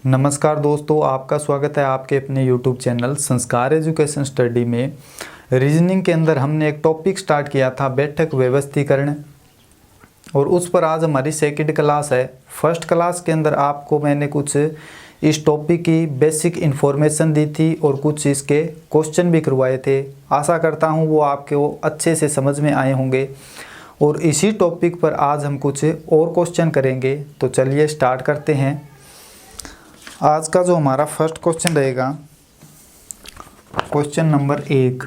नमस्कार दोस्तों, आपका स्वागत है आपके अपने YouTube चैनल संस्कार एजुकेशन स्टडी में। रीजनिंग के अंदर हमने एक टॉपिक स्टार्ट किया था बैठक व्यवस्थीकरण, और उस पर आज हमारी सेकंड क्लास है। फर्स्ट क्लास के अंदर आपको मैंने कुछ इस टॉपिक की बेसिक इन्फॉर्मेशन दी थी और कुछ इसके क्वेश्चन भी करवाए थे। आशा करता हूँ वो आपके अच्छे से समझ में आए होंगे, और इसी टॉपिक पर आज हम कुछ और क्वेश्चन करेंगे। तो चलिए स्टार्ट करते हैं। आज का जो हमारा फर्स्ट क्वेश्चन रहेगा, क्वेश्चन नंबर 1।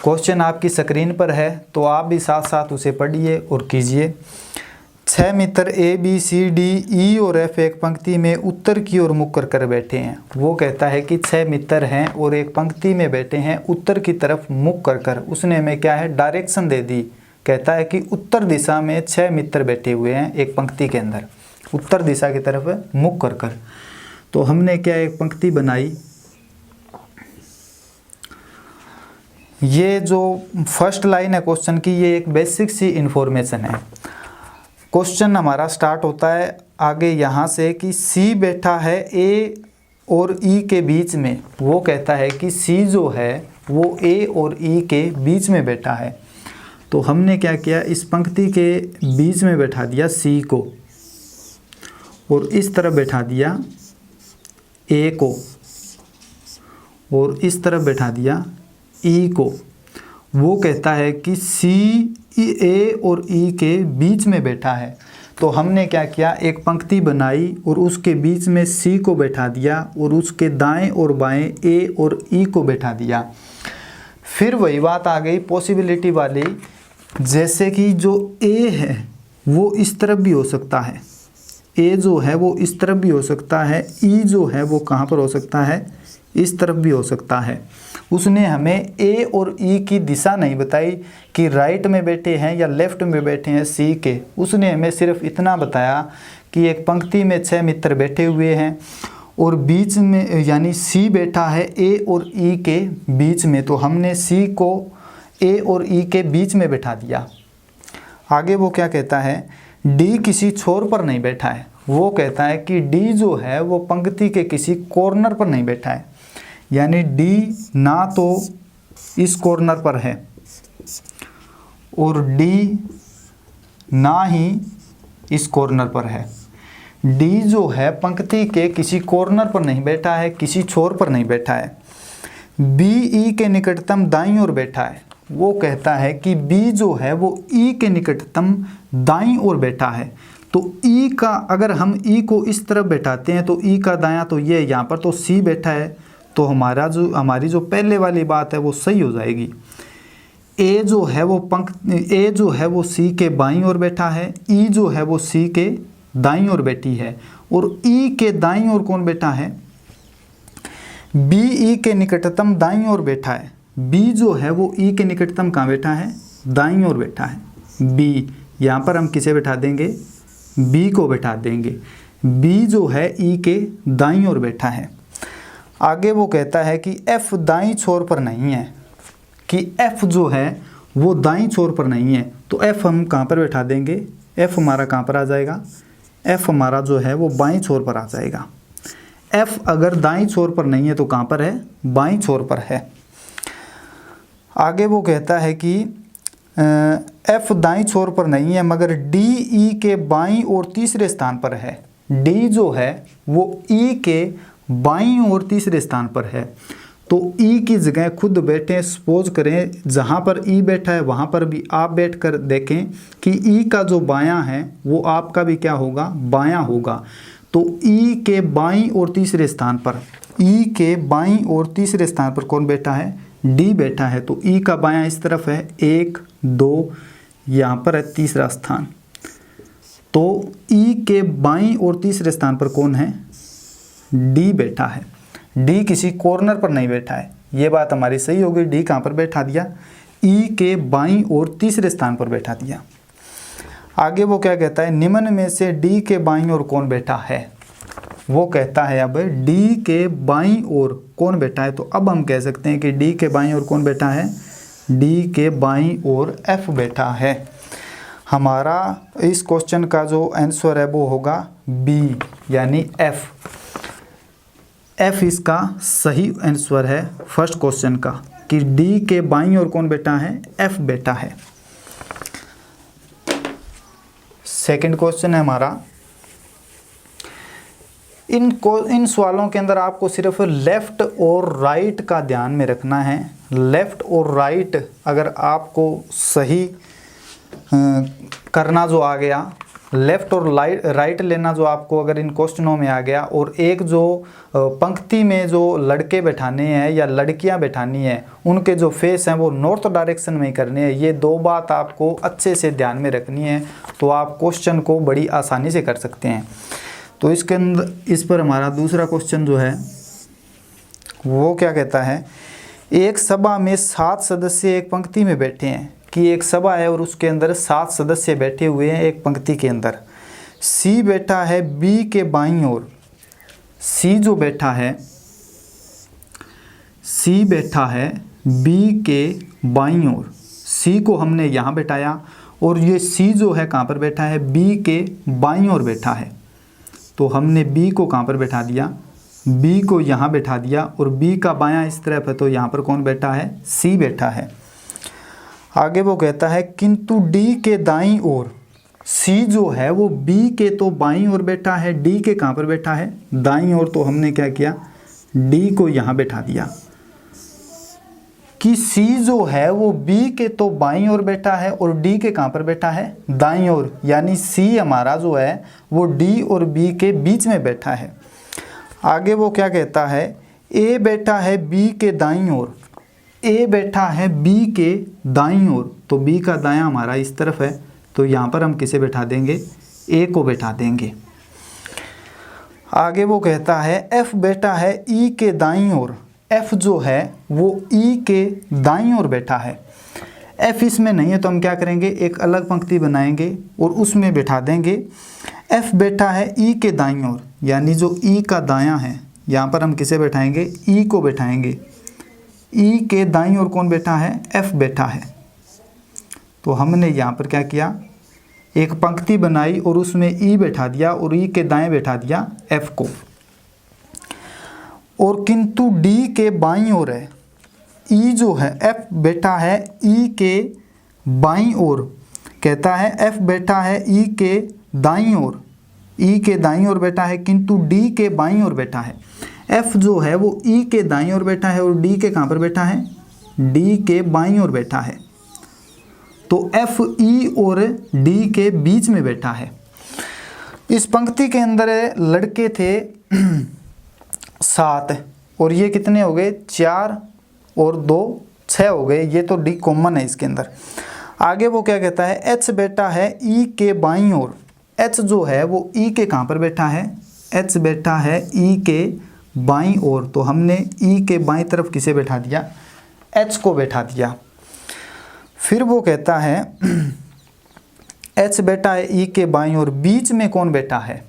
क्वेश्चन आपकी स्क्रीन पर है, तो आप भी साथ साथ उसे पढ़िए और कीजिए। 6 मित्र ए बी सी डी ई और एफ एक पंक्ति में उत्तर की ओर मुख कर बैठे हैं। वो कहता है कि 6 मित्र हैं और एक पंक्ति में बैठे हैं, उत्तर की तरफ मुख कर। उसने हमें क्या है, डायरेक्शन दे दी। कहता है कि उत्तर दिशा में 6 मित्र बैठे हुए हैं एक पंक्ति के अंदर, उत्तर दिशा की तरफ मुख कर। तो हमने क्या एक पंक्ति बनाई। ये जो फर्स्ट लाइन है क्वेश्चन की, ये एक बेसिक सी इंफॉर्मेशन है। क्वेश्चन हमारा स्टार्ट होता है आगे यहाँ से कि सी बैठा है ए और ई के बीच में। वो कहता है कि सी जो है वो ए और ई के बीच में बैठा है। तो हमने क्या किया, इस पंक्ति के बीच में बैठा दिया सी को, और इस तरफ बैठा दिया ए को, और इस तरफ बैठा दिया ई को। वो कहता है कि सी ए और ई के बीच में बैठा है। तो हमने क्या किया, एक पंक्ति बनाई और उसके बीच में सी को बैठा दिया, और उसके दाएं और बाएं ए और ई को बैठा दिया। फिर वही बात आ गई पॉसिबिलिटी वाली, जैसे कि जो ए है वो इस तरफ भी हो सकता है, ए जो है वो इस तरफ भी हो सकता है, ई जो है वो कहाँ पर हो सकता है, इस तरफ भी हो सकता है। उसने हमें ए और ई की दिशा नहीं बताई कि राइट में बैठे हैं या लेफ्ट में बैठे हैं सी के। उसने हमें सिर्फ इतना बताया कि एक पंक्ति में 6 मित्र बैठे हुए हैं और बीच में यानी सी बैठा है ए और ई के बीच में। तो हमने सी को ए और ई के बीच में बैठा दिया। आगे वो क्या कहता है, डी किसी छोर पर नहीं बैठा है। वो कहता है कि डी जो है वो पंक्ति के किसी कॉर्नर पर नहीं बैठा है, यानी डी ना तो इस कॉर्नर पर है और डी ना ही इस कॉर्नर पर है। डी जो है पंक्ति के किसी कॉर्नर पर नहीं बैठा है, किसी छोर पर नहीं बैठा है। बी ई के निकटतम दाईं ओर बैठा है। वो कहता है कि बी जो है वो ई के निकटतम दाईं ओर बैठा है। तो ई का, अगर हम ई को इस तरफ बैठाते हैं तो ई का दायां तो ये यहाँ पर, तो सी बैठा है। तो हमारी जो पहले वाली बात है वो सही हो जाएगी। ए जो है वो सी के बाईं ओर बैठा है, ई जो है वो सी के दाईं ओर बैठी है, और ई के दाईं ओर कौन बैठा है, बी ई के निकटतम दाईं ओर बैठा है। बी जो है वो ई के निकटतम कहाँ बैठा है, दाईं ओर बैठा है। बी यहाँ पर हम किसे बैठा देंगे, बी को बैठा देंगे। बी जो है ई के दाईं ओर बैठा है। आगे वो कहता है कि एफ दाईं छोर पर नहीं है, कि एफ जो है वो दाईं छोर पर नहीं है। तो एफ हम कहाँ पर बैठा देंगे, एफ हमारा कहाँ पर आ जाएगा, एफ हमारा जो है वो बाईं छोर पर आ जाएगा। एफ अगर दाईं छोर पर नहीं है तो कहाँ पर है, बाईं छोर पर है। आगे वो कहता है कि एफ दाईं छोर पर नहीं है, मगर डी ई के बाईं और तीसरे स्थान पर है। डी जो है वो ई के बाईं और तीसरे स्थान पर है। तो ई की जगह खुद बैठे, सपोज करें जहाँ पर ई बैठा है वहाँ पर भी आप बैठकर देखें कि ई का जो बायां है वो आपका भी क्या होगा, बायां होगा। तो ई के बाईं और तीसरे स्थान पर, ई के बाईं और तीसरे स्थान पर कौन बैठा है, डी बैठा है। तो ई का बायां इस तरफ है, 1 2, यहाँ पर है तीसरा स्थान। तो ई के बाईं और तीसरे स्थान पर कौन है, डी बैठा है। डी किसी कॉर्नर पर नहीं बैठा है, ये बात हमारी सही होगी। डी कहाँ पर बैठा दिया, ई के बाईं और तीसरे स्थान पर बैठा दिया। आगे वो क्या कहता है, निम्न में से डी के बाईं ओर कौन बैठा है। वो कहता है अब डी के बाईं ओर कौन बैठा है। तो अब हम कह सकते हैं कि डी के बाईं ओर कौन बैठा है, डी के बाईं ओर एफ बैठा है। हमारा इस क्वेश्चन का जो आंसर है वो होगा बी यानी एफ। एफ इसका सही आंसर है फर्स्ट क्वेश्चन का कि डी के बाईं ओर कौन बैठा है, एफ बैठा है। सेकंड क्वेश्चन है हमारा, इन सवालों के अंदर आपको सिर्फ लेफ्ट और राइट का ध्यान में रखना है। लेफ्ट और राइट अगर आपको सही करना जो आ गया, लेफ्ट और राइट लेना जो आपको अगर इन क्वेश्चनों में आ गया, और एक जो पंक्ति में जो लड़के बैठाने हैं या लड़कियां बैठानी है उनके जो फेस हैं वो नॉर्थ डायरेक्शन में ही करने हैं। ये दो बात आपको अच्छे से ध्यान में रखनी है, तो आप क्वेश्चन को बड़ी आसानी से कर सकते हैं। तो इसके अंदर इस पर हमारा दूसरा क्वेश्चन जो है वो क्या कहता है, एक सभा में 7 सदस्य एक पंक्ति में बैठे हैं, कि एक सभा है और उसके अंदर 7 सदस्य बैठे हुए हैं एक पंक्ति के अंदर। सी बैठा है बी के बाईं ओर, सी जो बैठा है, सी बैठा है बी के बाईं ओर। सी को हमने यहाँ बैठाया और ये सी जो है कहाँ पर बैठा है, बी के बाईं ओर बैठा है। तो हमने बी को कहाँ पर बैठा दिया, बी को यहाँ बैठा दिया, और बी का बायां इस तरफ है तो यहाँ पर कौन बैठा है, सी बैठा है। आगे वो कहता है किंतु डी के दाईं ओर, सी जो है वो बी के तो बाईं ओर बैठा है, डी के कहाँ पर बैठा है, दाईं ओर। तो हमने क्या किया, डी को यहाँ बैठा दिया कि सी जो है वो बी के तो बाईं ओर बैठा है और डी के कहाँ पर बैठा है, दाईं ओर। यानी सी हमारा जो है वो डी और बी के बीच में बैठा है। आगे वो क्या कहता है, ए बैठा है बी के दाईं ओर, ए बैठा है बी के दाईं ओर। तो बी का दायां हमारा इस तरफ है, तो यहाँ पर हम किसे बैठा देंगे, ए को बैठा देंगे। आगे वो कहता है एफ बैठा है ई के दाईं ओर, एफ जो है वो ई के दाईं ओर बैठा है। एफ इसमें नहीं है तो हम क्या करेंगे, एक अलग पंक्ति बनाएंगे और उसमें बैठा देंगे। एफ बैठा है ई के दाईं ओर, यानी जो ई का दायां है यहाँ पर हम किसे बैठाएंगे, ई को बैठाएंगे। ई के दाईं ओर कौन बैठा है, एफ बैठा है। तो हमने यहाँ पर क्या किया, एक पंक्ति बनाई और उसमें ई बैठा दिया और ई के दाएं बैठा दिया एफ को। और किंतु डी के बाईं ओर है, ई जो है एफ बैठा है ई के बाईं ओर। कहता है एफ बैठा है ई के दाईं ओर, ई के दाईं ओर बैठा है, किंतु डी के बाईं ओर बैठा है। एफ जो है वो ई के दाईं ओर बैठा है और डी के कहाँ पर बैठा है, डी के बाईं ओर बैठा है। तो एफ ई और डी के बीच में बैठा है। इस पंक्ति के अंदर लड़के थे 7 और ये कितने हो गए, 4 और 2 6 हो गए। ये तो डी कॉमन है इसके अंदर। आगे वो क्या कहता है, एच बैठा है ई के बाईं ओर। एच जो है वो ई के कहाँ पर बैठा है, एच बैठा है ई के बाईं ओर। तो हमने ई के बाईं तरफ किसे बैठा दिया, एच को बैठा दिया। फिर वो कहता है एच बैठा है ई के बाईं ओर, बीच में कौन बैठा है।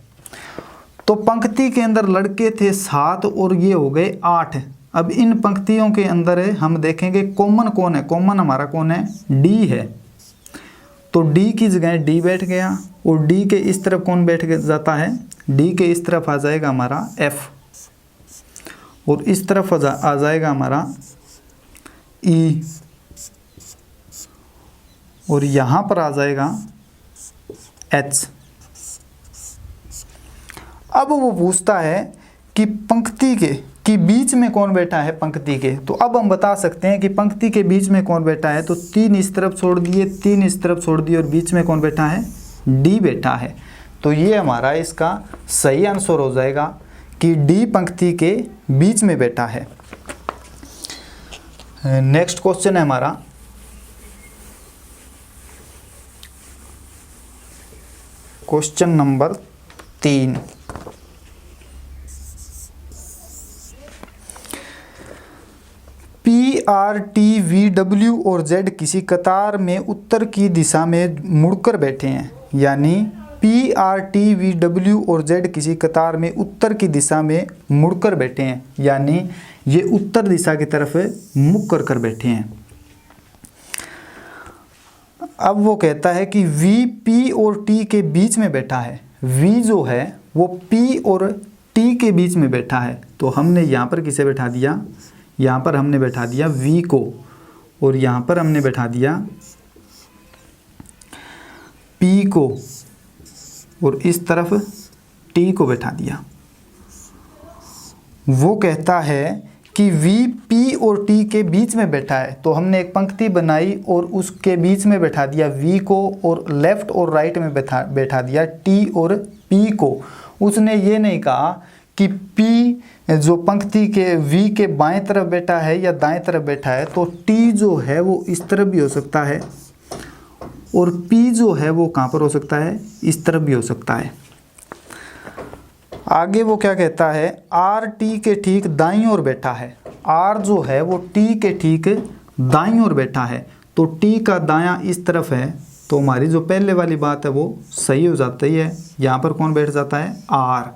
तो पंक्ति के अंदर लड़के थे 7 और ये हो गए 8। अब इन पंक्तियों के अंदर हम देखेंगे कॉमन कौन है, कॉमन हमारा कौन है, डी है। तो डी की जगह डी बैठ गया और डी के इस तरफ कौन बैठ जाता है, डी के इस तरफ आ जाएगा हमारा एफ और इस तरफ आ जाएगा हमारा ई और यहाँ पर आ जाएगा एच। अब वो पूछता है कि पंक्ति के बीच में कौन बैठा है, पंक्ति के। तो अब हम बता सकते हैं कि पंक्ति के बीच में कौन बैठा है। तो 3 इस तरफ छोड़ दिए, 3 इस तरफ छोड़ दिए और बीच में कौन बैठा है, डी बैठा है। तो ये हमारा इसका सही आंसर हो जाएगा कि डी पंक्ति के बीच में बैठा है। नेक्स्ट क्वेश्चन है हमारा, क्वेश्चन नंबर 3। PRTVW और Z किसी कतार में उत्तर की दिशा में मुड़कर बैठे हैं। यानी PRTVW और Z किसी कतार में उत्तर की दिशा में मुड़कर बैठे हैं, यानी ये उत्तर दिशा की तरफ मुख कर बैठे हैं। अब वो कहता है कि V P और T के बीच में बैठा है। V जो है वो P और T के बीच में बैठा है, तो हमने यहाँ पर किसे बैठा दिया, यहाँ पर हमने बैठा दिया V को, और यहाँ पर हमने बैठा दिया P को, और इस तरफ T को बैठा दिया। वो कहता है कि V P और T के बीच में बैठा है, तो हमने एक पंक्ति बनाई और उसके बीच में बैठा दिया V को, और लेफ्ट और राइट में बैठा दिया T और P को। उसने ये नहीं कहा कि P जो पंक्ति के V के बाएं तरफ बैठा है या दाएं तरफ बैठा है, तो T जो है वो इस तरफ भी हो सकता है, और P जो है वो कहाँ पर हो सकता है, इस तरफ भी हो सकता है। आगे वो क्या कहता है, R T के ठीक दाईं ओर बैठा है। R जो है वो T के ठीक दाईं ओर बैठा है, तो T का दायां इस तरफ है, तो हमारी जो पहले वाली बात है वो सही हो जाती है। यहाँ पर कौन बैठ जाता है, R।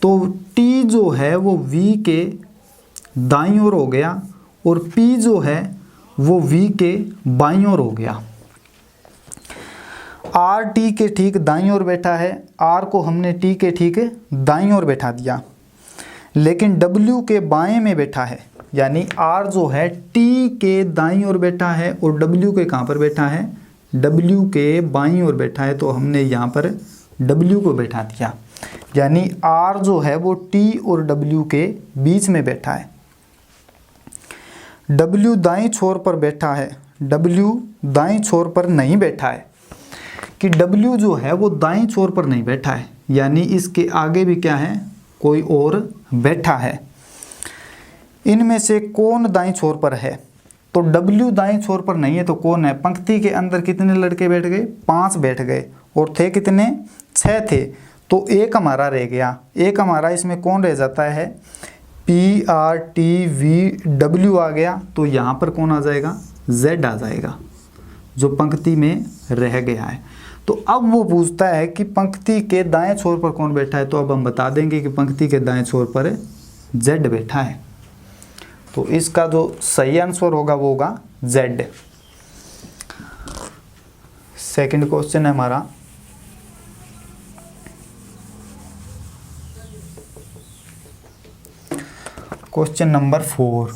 तो T जो है वो V के दाईं ओर हो गया, और P जो है वो V के बाईं ओर हो गया। R T के ठीक दाईं ओर बैठा है, R को हमने T के ठीक दाईं ओर बैठा दिया, लेकिन W के बाएं में बैठा है, यानी R जो है T के दाईं ओर बैठा है और W के कहाँ पर बैठा है, W के बाईं ओर बैठा है, तो हमने यहाँ पर W को बैठा दिया, यानी R जो है वो T और W के बीच में बैठा है। W दाईं छोर पर बैठा है, W दाईं छोर पर नहीं बैठा है, कि W जो है वो दाईं छोर पर नहीं बैठा है, यानी इसके आगे भी क्या है, कोई और बैठा है। इनमें से कौन दाईं छोर पर है, तो W दाईं छोर पर नहीं है तो कौन है, पंक्ति के अंदर कितने लड़के बैठ गए, 5 बैठ गए, और थे कितने, 6 थे, तो एक हमारा रह गया। एक हमारा इसमें कौन रह जाता है, P R T V W आ गया, तो यहाँ पर कौन आ जाएगा, Z आ जाएगा, जो पंक्ति में रह गया है। तो अब वो पूछता है कि पंक्ति के दाएं छोर पर कौन बैठा है, तो अब हम बता देंगे कि पंक्ति के दाएं छोर पर Z बैठा है। तो इसका जो सही आंसर होगा वो होगा Z। सेकंड क्वेश्चन है हमारा, question number 4।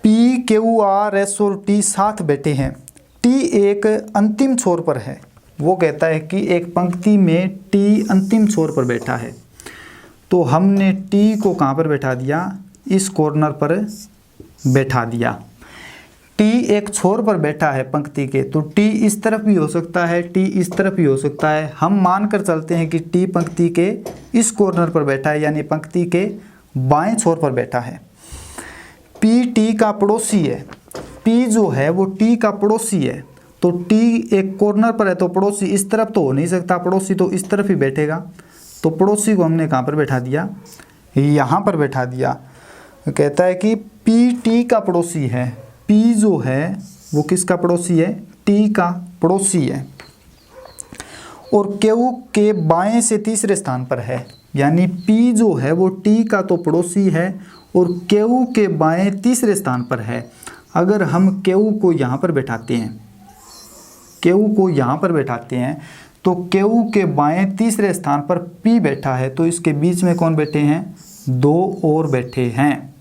P Q R S और T साथ बैठे हैं, T एक अंतिम छोर पर है। वो कहता है कि एक पंक्ति में T अंतिम छोर पर बैठा है, तो हमने T को कहाँ पर बैठा दिया, इस कॉर्नर पर बैठा दिया। T एक छोर पर बैठा है पंक्ति के, तो T इस तरफ भी हो सकता है, T इस तरफ भी हो सकता है। हम मानकर चलते हैं कि T पंक्ति के इस कॉर्नर पर बैठा है, यानी पंक्ति के बाएं छोर पर बैठा है। P T का पड़ोसी है, P जो है वो T का पड़ोसी है, तो T एक कॉर्नर पर है, तो पड़ोसी इस तरफ तो हो नहीं सकता, पड़ोसी तो इस तरफ ही बैठेगा। तो पड़ोसी को हमने कहाँ पर बैठा दिया, यहाँ पर बैठा दिया। कहता है कि P T का पड़ोसी है, P जो है वो किसका पड़ोसी है, T का पड़ोसी है, और Q के बाएं से तीसरे स्थान पर है, यानी P जो है वो T का तो पड़ोसी है और Q के बाएं तीसरे स्थान पर है। अगर हम Q को यहाँ पर बैठाते हैं, Q को यहाँ पर बैठाते हैं, तो Q के बाएं तीसरे स्थान पर P बैठा है, तो इसके बीच में कौन बैठे हैं, 2 और बैठे हैं।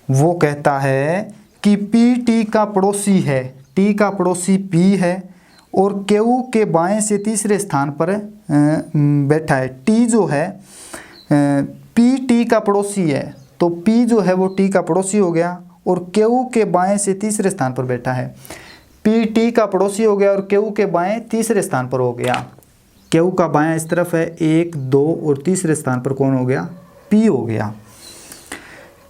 वो कहता है कि P T का पड़ोसी है, T का पड़ोसी P है, और Q के बाएं से तीसरे स्थान पर बैठा है। T जो है P T का पड़ोसी है, तो P जो है वो T का पड़ोसी हो गया, और Q के बाएं से तीसरे स्थान पर बैठा है। P T का पड़ोसी हो गया और Q के बाएं तीसरे स्थान पर हो गया। Q का बायां इस तरफ है 1 2, और तीसरे स्थान पर कौन हो गया, P हो गया।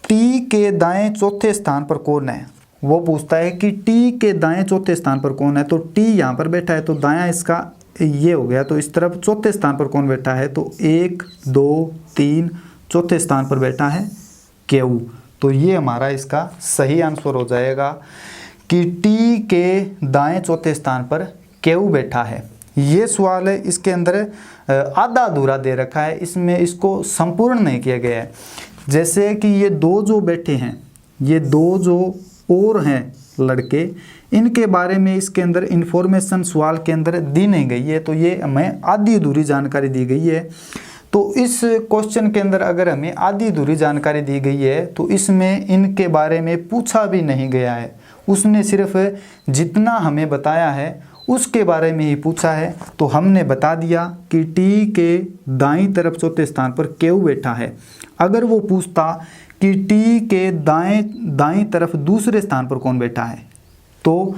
T के दाएं चौथे स्थान पर कौन है, वो पूछता है कि T के दाएं चौथे स्थान पर कौन है, तो T यहाँ पर बैठा है, तो दायां इसका ये हो गया, तो इस तरफ चौथे स्थान पर कौन बैठा है, तो 1 2 3 चौथे स्थान पर बैठा है Q। तो ये हमारा इसका सही आंसर हो जाएगा कि T के दाएं चौथे स्थान पर Q बैठा है। ये सवाल है, इसके अंदर आधा अधूरा दे रखा है, इसमें इसको संपूर्ण नहीं किया गया है। जैसे कि ये दो जो बैठे हैं, ये दो जो और हैं लड़के, इनके बारे में इसके अंदर इंफॉर्मेशन सवाल के अंदर दी नहीं गई है, तो ये हमें आधी अधूरी जानकारी दी गई है। तो इस क्वेश्चन के अंदर अगर हमें आधी अधूरी जानकारी दी गई है तो इसमें इनके बारे में पूछा भी नहीं गया है, उसने सिर्फ जितना हमें बताया है उसके बारे में ही पूछा है। तो हमने बता दिया कि टी के दाईं तरफ चौथे स्थान पर क्यू बैठा है। अगर वो पूछता कि टी के दाईं तरफ दूसरे स्थान पर कौन बैठा है तो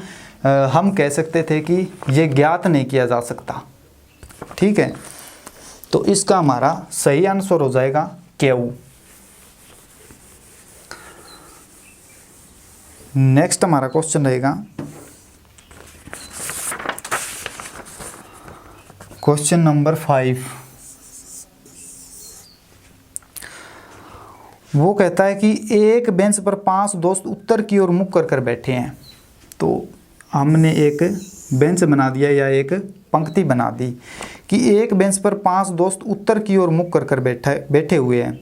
हम कह सकते थे कि ये ज्ञात नहीं किया जा सकता। ठीक है, तो इसका हमारा सही आंसर हो जाएगा क्यू। नेक्स्ट हमारा क्वेश्चन रहेगा क्वेश्चन नंबर 5। वो कहता है कि एक बेंच पर 5 दोस्त उत्तर की ओर मुख कर बैठे हैं। तो हमने एक बेंच बना दिया या एक पंक्ति बना दी कि एक बेंच पर 5 दोस्त उत्तर की ओर मुख कर बैठे हुए हैं।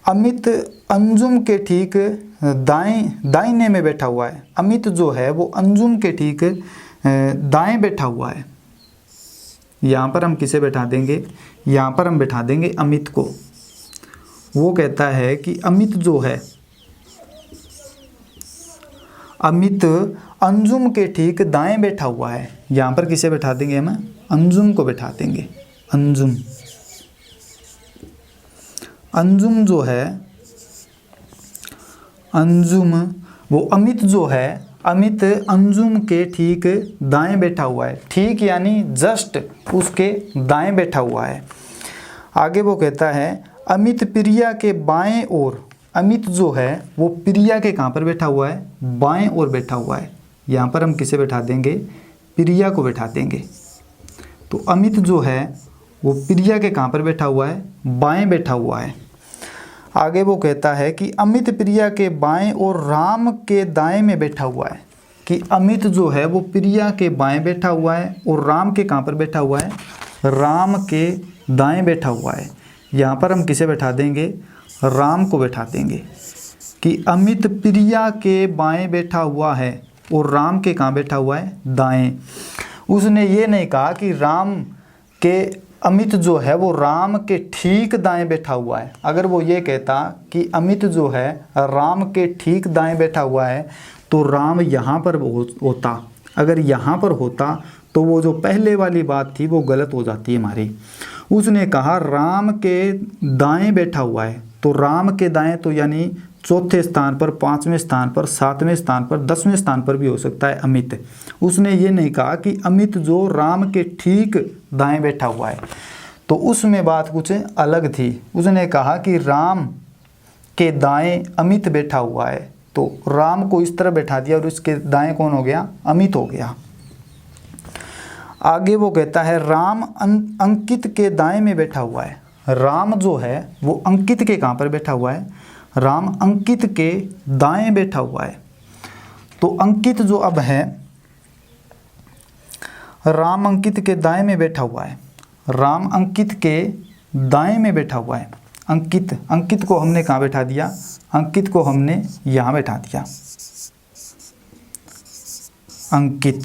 अमित अंजुम के ठीक दाहिने में बैठा हुआ है। अमित जो है वो अंजुम के ठीक दाएं बैठा हुआ है। यहाँ पर हम किसे बैठा देंगे, यहाँ पर हम बैठा देंगे अमित को। वो कहता है कि अमित जो है, अमित अंजुम के ठीक दाएं बैठा हुआ है। यहाँ पर किसे बैठा देंगे, हम अंजुम को बैठा देंगे। अंजुम, अंजुम जो है, अंजुम वो अमित जो है, अमित अंजुम के ठीक दाएं बैठा हुआ है। ठीक यानी जस्ट उसके दाएं बैठा हुआ है। आगे वो कहता है अमित प्रिया के बाएं ओर। अमित जो है वो प्रिया के कहाँ पर बैठा हुआ है, बाएं ओर बैठा हुआ है। यहाँ पर हम किसे बैठा देंगे, प्रिया को बैठा देंगे। तो अमित जो है वो प्रिया के कहाँ पर बैठा हुआ है, बाएं बैठा हुआ है। आगे वो कहता है कि अमित प्रिया के बाएं और राम के दाएं में बैठा हुआ है। कि अमित जो है वो प्रिया के बाएं बैठा हुआ है और राम के कहाँ पर बैठा हुआ है, राम के दाएं बैठा हुआ है। यहाँ पर हम किसे बैठा देंगे, राम को बैठा देंगे। कि अमित प्रिया के बाएं बैठा हुआ है और राम के कहाँ बैठा हुआ है, दाएं। उसने ये नहीं कहा कि राम के, अमित जो है वो राम के ठीक दाएं बैठा हुआ है। अगर वो ये कहता कि अमित जो है राम के ठीक दाएं बैठा हुआ है तो राम यहाँ पर होता। अगर यहाँ पर होता तो वो जो पहले वाली बात थी वो गलत हो जाती है हमारी। उसने कहा राम के दाएं बैठा हुआ है, तो राम के दाएं तो यानी चौथे स्थान पर, 5वें स्थान पर, 7वें स्थान पर, 10वें स्थान पर भी हो सकता है अमित। उसने ये नहीं कहा कि अमित जो राम के ठीक दाएं बैठा हुआ है, तो उसमें बात कुछ अलग थी। उसने कहा कि राम के दाएं अमित बैठा हुआ है, तो राम को इस तरह बैठा दिया और उसके दाएं कौन हो गया, अमित हो गया। आगे वो कहता है राम अंकित के दाएं में बैठा हुआ है। राम जो है वो अंकित के कहाँ पर बैठा हुआ है, राम अंकित के दाएं बैठा हुआ है। तो अंकित जो अब है, राम अंकित के दाएं में बैठा हुआ है। राम अंकित के दाएं में बैठा हुआ है। अंकित, अंकित को हमने कहाँ बैठा दिया, अंकित को हमने यहाँ बैठा दिया। अंकित,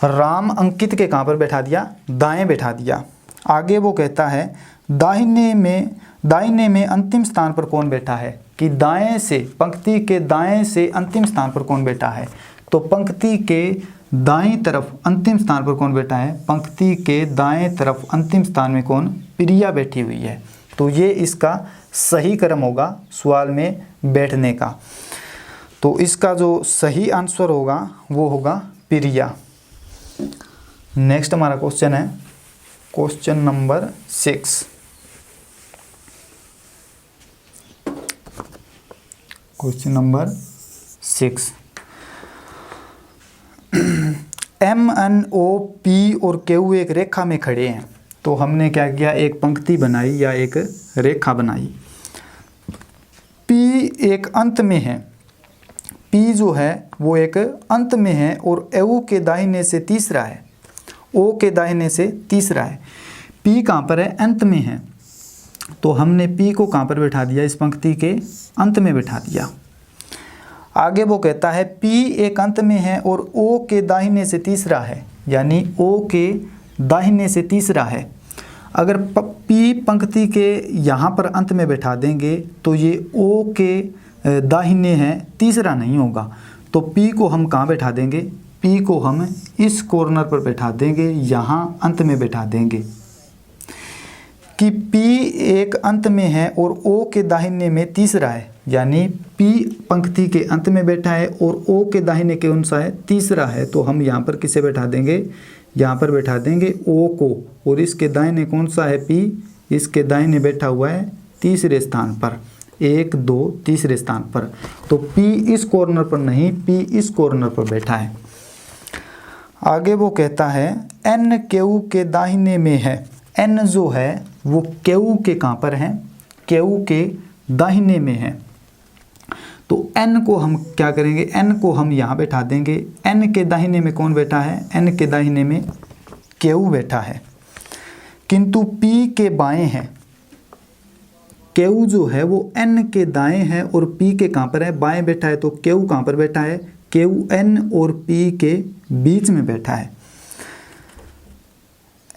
राम अंकित के कहाँ पर बैठा दिया, दाएं बैठा दिया। आगे वो कहता है दाहिने में अंतिम स्थान पर कौन बैठा है। कि दाएं से, पंक्ति के दाएं से अंतिम स्थान पर कौन बैठा है। तो पंक्ति के दाईं तरफ अंतिम स्थान पर कौन बैठा है, पंक्ति के दाएं तरफ अंतिम स्थान में कौन, प्रिया बैठी हुई है। तो ये इसका सही क्रम होगा सवाल में बैठने का। तो इसका जो सही आंसर होगा वो होगा प्रिया। नेक्स्ट हमारा क्वेश्चन है question number 6। Question number 6। M N O P और क्यू एक रेखा में खड़े हैं। तो हमने क्या किया, एक पंक्ति बनाई या एक रेखा बनाई। पी एक अंत में है, पी जो है वो एक अंत में है और ओ के दाहिने से तीसरा है, ओ के दाहिने से तीसरा है। पी कहाँ पर है, अंत में है। तो हमने पी को कहाँ पर बैठा दिया, इस पंक्ति के अंत में बैठा दिया। आगे वो कहता है पी एक अंत में है और ओ के दाहिने से तीसरा है, यानी ओ के दाहिने से तीसरा है। अगर पी पंक्ति के यहाँ पर अंत में बैठा देंगे तो ये ओ के दाहिने है, तीसरा नहीं होगा। तो पी को हम कहाँ बैठा देंगे, पी को हम इस कॉर्नर पर बैठा देंगे, यहाँ अंत में बैठा देंगे कि पी एक अंत में है और ओ के दाहिने में तीसरा है, यानी पी पंक्ति के अंत में बैठा है और ओ के दाहिने के अनुसार है तीसरा है। तो हम यहाँ पर किसे बैठा देंगे, यहाँ पर बैठा देंगे ओ को, और इसके दाहिने कौन सा है, पी, इसके दाहिने बैठा हुआ है तीसरे स्थान पर, 1 2 तीसरे स्थान पर। तो पी इस कॉर्नर पर नहीं, पी इस कॉर्नर पर बैठा है। आगे वो कहता है एन क्यू के दाहिने में है। एन जो है वो क्यू के कहाँ पर है, क्यू के दाहिने में है। तो एन को हम क्या करेंगे, एन को हम यहाँ बैठा देंगे। एन के दाहिने में कौन बैठा है, एन के दाहिने में क्यू बैठा है, किंतु पी के बाएं है। क्यू जो है वो एन के दाएं है और पी के कहाँ पर है, बाएं बैठा है। तो क्यू कहाँ पर बैठा है, क्यू एन और पी के बीच में बैठा है।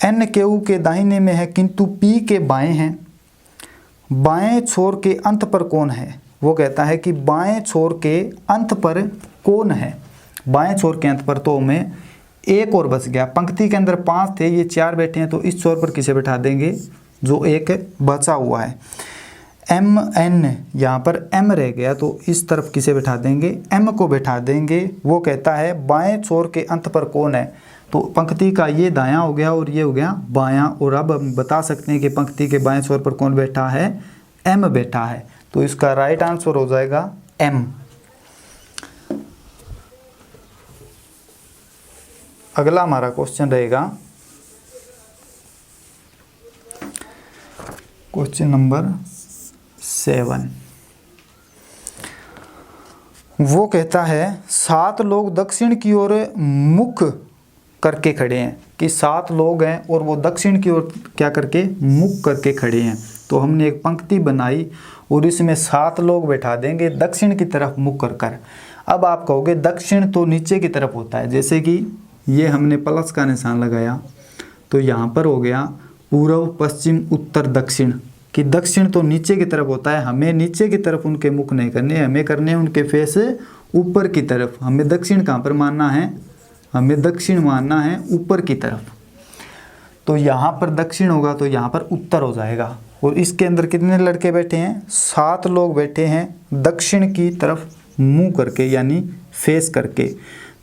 एन क्यू के दाहिने में है किंतु पी के बाएं हैं। बाएं छोर के अंत पर कौन है, वो कहता है कि बाएं छोर के अंत पर कौन है। बाएं छोर के अंत पर तो हमें एक और बच गया, पंक्ति के अंदर 5 थे, ये 4 बैठे हैं, तो इस छोर पर किसे बैठा देंगे, जो एक बचा हुआ है। एम एन, यहाँ पर एम रह गया, तो इस तरफ किसे बैठा देंगे, एम को बैठा देंगे। वो कहता है बाएं छोर के अंत पर कौन है, तो पंक्ति का ये दायां हो गया और ये हो गया बायां। और अब हम बता सकते हैं कि पंक्ति के बाएं छोर पर कौन बैठा है, एम बैठा है। तो इसका राइट आंसर हो जाएगा एम। अगला हमारा क्वेश्चन रहेगा क्वेश्चन नंबर 7। वो कहता है 7 लोग दक्षिण की ओर मुख करके खड़े हैं, कि 7 लोग हैं और वो दक्षिण की ओर क्या करके, मुख करके खड़े हैं। तो हमने एक पंक्ति बनाई और इसमें 7 लोग बैठा देंगे दक्षिण की तरफ मुख कर कर। अब आप कहोगे दक्षिण तो नीचे की तरफ होता है, जैसे कि ये हमने प्लस का निशान लगाया, तो यहाँ पर हो गया पूर्व पश्चिम उत्तर दक्षिण, कि दक्षिण तो नीचे की तरफ होता है। हमें नीचे की तरफ उनके मुख नहीं करने, हमें करने हैं उनके फेस ऊपर की तरफ। हमें दक्षिण कहाँ पर मानना है, हमें दक्षिण मानना है ऊपर की तरफ। तो यहाँ पर दक्षिण होगा तो यहाँ पर उत्तर हो जाएगा। और इसके अंदर कितने लड़के बैठे हैं, 7 लोग बैठे हैं दक्षिण की तरफ मुंह करके, यानी फेस करके।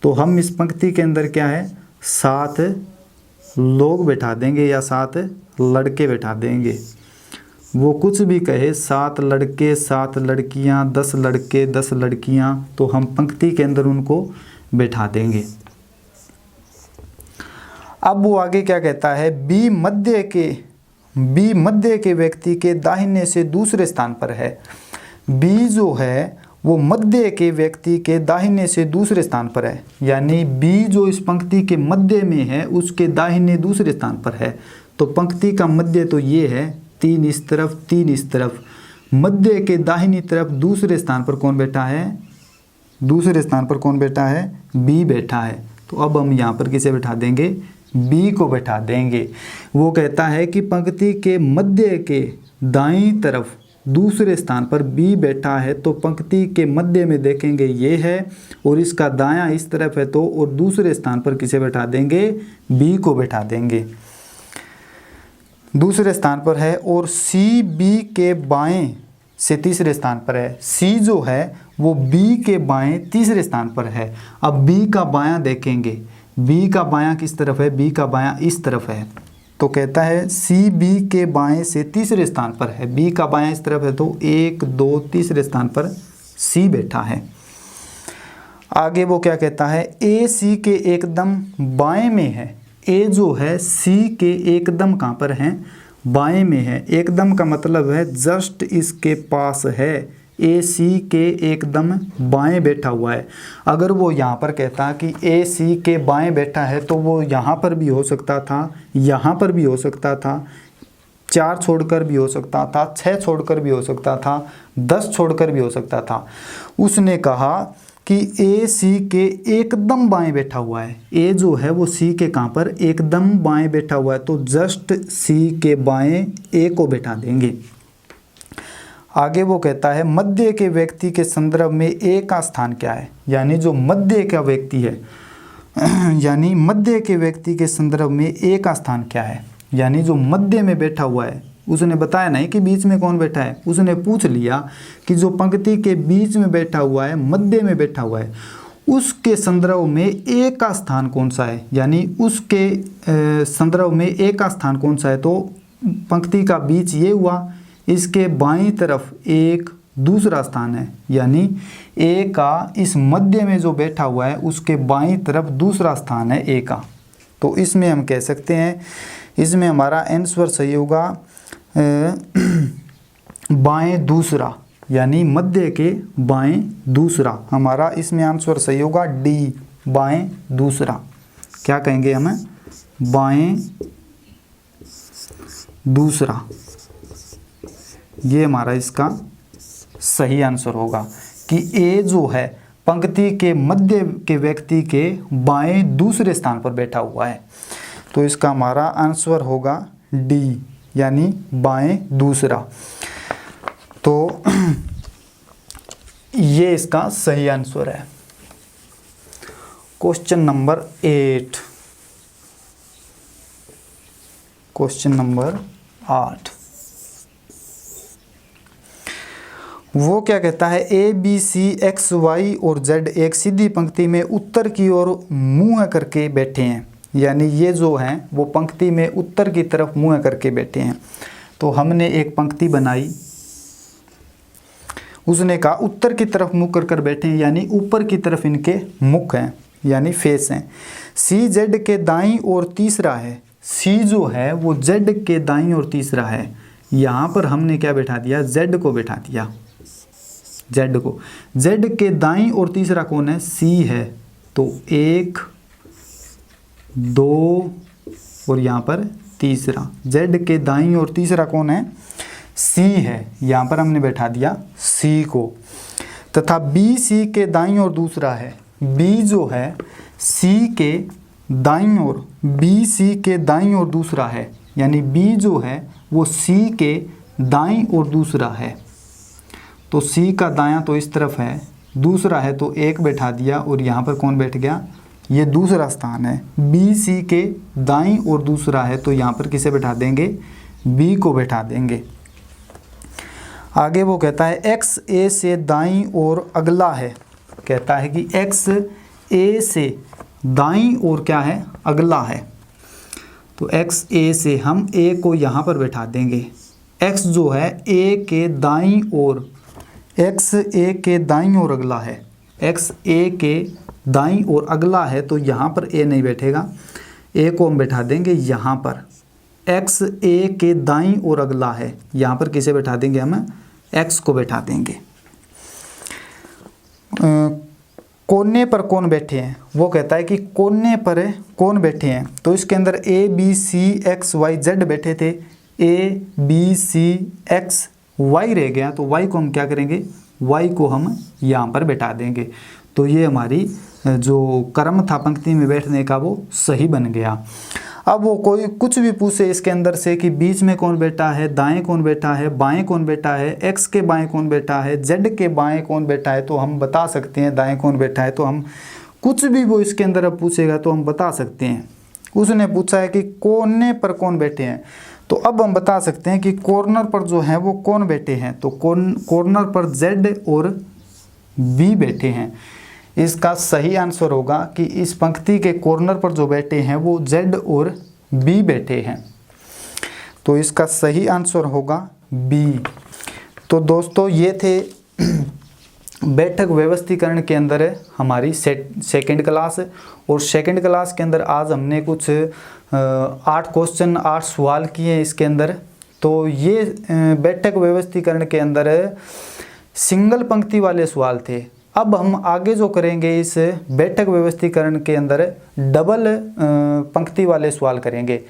तो हम इस पंक्ति के अंदर क्या है, 7 लोग बैठा देंगे या 7 लड़के बैठा देंगे। वो कुछ भी कहे, 7 लड़के 7 लड़कियां, 10 लड़के 10 लड़कियां, तो हम पंक्ति के अंदर उनको बैठा देंगे। अब वो आगे क्या कहता है, बी मध्य के व्यक्ति के दाहिने से दूसरे स्थान पर है। बी जो है वो मध्य के व्यक्ति के दाहिने से दूसरे स्थान पर है, यानी बी जो इस पंक्ति के मध्य में है उसके दाहिने दूसरे स्थान पर है। तो पंक्ति का मध्य तो ये है, 3 इस तरफ 3 इस तरफ। मध्य के दाहिनी तरफ दूसरे स्थान पर कौन बैठा है, दूसरे स्थान पर कौन बैठा है, बी बैठा है। तो अब हम यहाँ पर किसे बैठा देंगे, बी को बैठा देंगे। वो कहता है कि पंक्ति के मध्य के दाईं तरफ दूसरे स्थान पर बी बैठा है, तो पंक्ति के मध्य में देखेंगे ये है और इसका दायां इस तरफ है, तो और दूसरे स्थान पर किसे बैठा देंगे, बी को बैठा देंगे, दूसरे स्थान पर है। और सी बी के बाएं से तीसरे स्थान पर है। सी जो है वो बी के बाएं तीसरे स्थान पर है। अब बी का बायां देखेंगे, बी का बायां किस तरफ है, बी का बायां इस तरफ है। तो कहता है सी बी के बाएं से तीसरे स्थान पर है। बी का बायां इस तरफ है, तो 1 2 तीसरे स्थान पर सी बैठा है। आगे वो क्या कहता है, ए सी के एकदम बाएं में है। ए जो है सी के एकदम कहाँ पर है, बाएं में है। एकदम का मतलब है जस्ट इसके पास है। ए सी के एकदम बाएं बैठा हुआ है। अगर वो यहाँ पर कहता कि ए सी के बाएं बैठा है, तो वो यहाँ पर भी हो सकता था, यहाँ पर भी हो सकता था, 4 छोड़कर भी हो सकता था, 6 छोड़कर भी हो सकता था, 10 छोड़कर भी हो सकता था। उसने कहा कि ए सी के एकदम बाएं बैठा हुआ है। ए जो है वो सी के कहाँ पर एकदम बाएं बैठा हुआ है, तो जस्ट सी के बाएं ए को बैठा देंगे। आगे वो कहता है मध्य के व्यक्ति के संदर्भ में ए का स्थान क्या है, यानी जो मध्य का व्यक्ति है यानी मध्य के व्यक्ति के संदर्भ में ए का स्थान क्या है, यानी जो मध्य में बैठा हुआ है। उसने बताया नहीं कि बीच में कौन बैठा है, उसने पूछ लिया कि जो पंक्ति के बीच में बैठा हुआ है, मध्य में बैठा हुआ है, उसके संदर्भ में ए का स्थान कौन सा है, यानी उसके संदर्भ में ए का स्थान कौन सा है। तो पंक्ति का बीच ये हुआ, इसके बाईं तरफ एक दूसरा स्थान है, यानी ए का इस मध्य में जो बैठा हुआ है उसके बाईं तरफ दूसरा स्थान है ए का। तो इसमें हम कह सकते हैं, इसमें हमारा आंसर सही होगा बाएं दूसरा, यानी मध्य के बाएं दूसरा। हमारा इसमें आंसर सही होगा डी, बाएं दूसरा। क्या कहेंगे हमें, बाएं दूसरा, ये हमारा इसका सही आंसर होगा कि ए जो है पंक्ति के मध्य के व्यक्ति के बाएं दूसरे स्थान पर बैठा हुआ है। तो इसका हमारा आंसर होगा डी, यानी बाएं दूसरा। तो ये इसका सही आंसर है। क्वेश्चन नंबर 8, क्वेश्चन नंबर 8 वो क्या कहता है, A B C X Y और जेड एक सीधी पंक्ति में उत्तर की ओर मुंह करके बैठे हैं, यानी ये जो हैं वो पंक्ति में उत्तर की तरफ मुंह करके बैठे हैं। तो हमने एक पंक्ति बनाई, उसने कहा उत्तर की तरफ मुंह कर बैठे हैं, यानी ऊपर की तरफ इनके मुख हैं, यानी फेस हैं। सी जेड के दाईं ओर तीसरा है, सी जो है वो जेड के दाईं ओर तीसरा है। यहाँ पर हमने क्या बैठा दिया, जेड को बैठा दिया, जेड को। जेड के दाईं ओर तीसरा कौन है, सी है। तो 1 2 और यहाँ पर तीसरा, जेड के दाईं ओर तीसरा कौन है, सी है। यहाँ पर हमने बैठा दिया सी को। तथा बी सी के दाईं ओर दूसरा है, बी जो है सी के दाईं ओर, बी सी के दाईं ओर दूसरा है, यानी बी जो है वो सी के दाईं ओर दूसरा है। तो सी का दायां तो इस तरफ है, दूसरा है तो 1 बैठा दिया, और यहाँ पर कौन बैठ गया, ये दूसरा स्थान है। बी सी के दाईं ओर दूसरा है, तो यहाँ पर किसे बैठा देंगे, बी को बैठा देंगे। आगे वो कहता है एक्स ए से दाईं ओर अगला है, कहता है कि एक्स ए से दाईं ओर क्या है, अगला है। तो एक्स ए से हम ए को यहाँ पर बैठा देंगे। एक्स जो है ए के दाईं ओर, एक्स ए के दाईं ओर अगला है, एक्स ए के दाईं ओर अगला है, तो यहाँ पर ए नहीं बैठेगा, ए को हम बैठा देंगे यहाँ पर। एक्स ए के दाईं ओर अगला है, यहाँ पर किसे बैठा देंगे, हम एक्स को बैठा देंगे। कोने पर कौन बैठे हैं, वो कहता है कि कोने पर कौन बैठे हैं। तो इसके अंदर A B C X Y Z बैठे थे, A B C X Y रह गया, तो वाई को हम क्या करेंगे, वाई को हम यहाँ पर बैठा देंगे। तो ये हमारी जो क्रम था पंक्ति में बैठने का वो सही बन गया। अब वो कोई कुछ भी पूछे इसके अंदर से कि बीच में कौन बैठा है, दाएं कौन बैठा है, बाएं कौन बैठा है, एक्स के बाएं कौन बैठा है, जेड के बाएं कौन बैठा है, तो हम बता सकते हैं दाएं कौन बैठा है। तो हम कुछ भी वो इसके अंदर अब पूछेगा तो हम बता सकते हैं। उसने पूछा है कि कोने पर कौन बैठे हैं, तो अब हम बता सकते हैं कि कॉर्नर पर जो है वो कौन बैठे हैं। तो कॉर्नर पर जेड और बी बैठे हैं। इसका सही आंसर होगा कि इस पंक्ति के कॉर्नर पर जो बैठे हैं वो जेड और बी बैठे हैं। तो इसका सही आंसर होगा बी। तो दोस्तों ये थे बैठक व्यवस्थीकरण के अंदर हमारी सेकंड क्लास। और सेकंड क्लास के अंदर आज हमने कुछ 8 क्वेश्चन 8 सवाल किए इसके अंदर। तो ये बैठक व्यवस्थीकरण के अंदर सिंगल पंक्ति वाले सवाल थे। अब हम आगे जो करेंगे इस बैठक व्यवस्थीकरण के अंदर डबल पंक्ति वाले सवाल करेंगे।